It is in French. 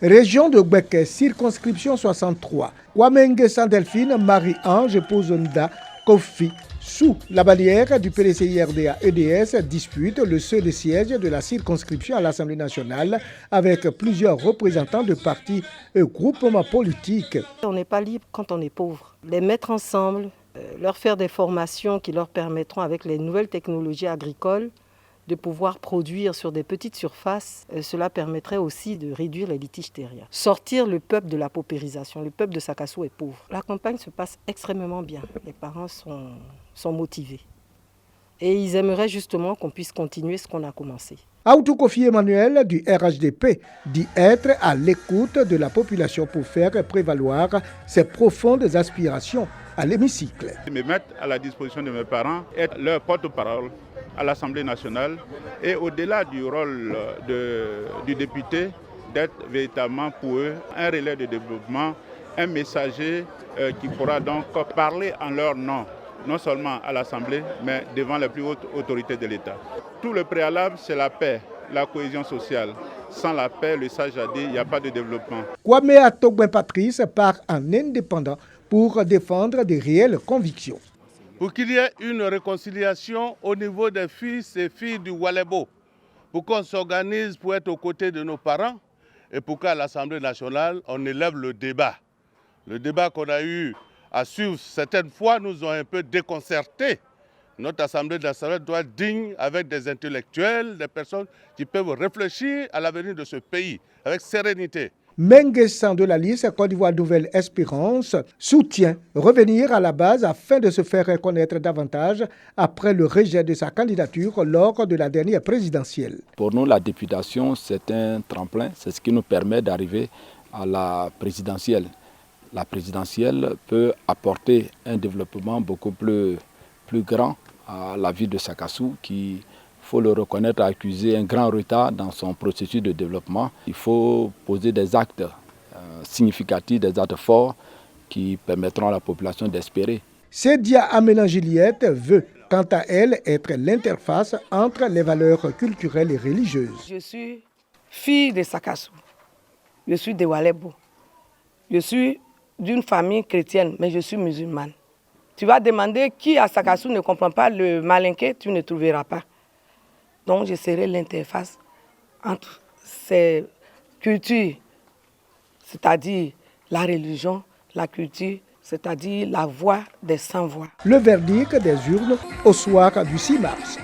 Région de Gbeke, circonscription 63. Wamenge Delphine, Marie-Ange Pozonda, Kofi, sous la bannière du PDCI-RDA EDS, dispute le seul siège de la circonscription à l'Assemblée nationale avec plusieurs représentants de partis et groupements politiques. On n'est pas libre quand on est pauvre. Les mettre ensemble, leur faire des formations qui leur permettront avec les nouvelles technologies agricoles de pouvoir produire sur des petites surfaces, cela permettrait aussi de réduire les litiges terriens. Sortir le peuple de la paupérisation. Le peuple de Sakassou est pauvre. La campagne se passe extrêmement bien. Les parents sont motivés. Et ils aimeraient justement qu'on puisse continuer ce qu'on a commencé. Aoutou Kofi Emmanuel du RHDP dit être à l'écoute de la population pour faire prévaloir ses profondes aspirations à l'hémicycle. Me mettre à la disposition de mes parents, être leur porte-parole à l'Assemblée nationale et au-delà du rôle du député, d'être véritablement pour eux un relais de développement, un messager qui pourra donc parler en leur nom, non seulement à l'Assemblée, mais devant les plus hautes autorités de l'État. Tout le préalable, c'est la paix, la cohésion sociale. Sans la paix, le sage a dit, il n'y a pas de développement. Kwame Atogben Patrice part en indépendant pour défendre des réelles convictions. Pour qu'il y ait une réconciliation au niveau des fils et filles du Walebo, pour qu'on s'organise pour être aux côtés de nos parents et pour qu'à l'Assemblée nationale, on élève le débat. Le débat qu'on a eu à suivre certaines fois nous ont un peu déconcertés. Notre Assemblée nationale doit être digne avec des intellectuels, des personnes qui peuvent réfléchir à l'avenir de ce pays avec sérénité. Mengessan de la liste Côte d'Ivoire Nouvelle Espérance soutient revenir à la base afin de se faire reconnaître davantage après le rejet de sa candidature lors de la dernière présidentielle. Pour nous, la députation, c'est un tremplin, c'est ce qui nous permet d'arriver à la présidentielle. La présidentielle peut apporter un développement beaucoup plus grand à la ville de Sakassou qui, il faut le reconnaître, a accusé un grand retard dans son processus de développement. Il faut poser des actes significatifs, des actes forts qui permettront à la population d'espérer. Cédia Amélan-Juliette veut, quant à elle, être l'interface entre les valeurs culturelles et religieuses. Je suis fille de Sakassou, je suis de Walebo, je suis d'une famille chrétienne, mais je suis musulmane. Tu vas demander qui à Sakassou ne comprend pas le malinké, tu ne trouveras pas. Donc je serai l'interface entre ces cultures, c'est-à-dire la religion, la culture, c'est-à-dire la voix des sans-voix. Le verdict des urnes au soir du 6 mars.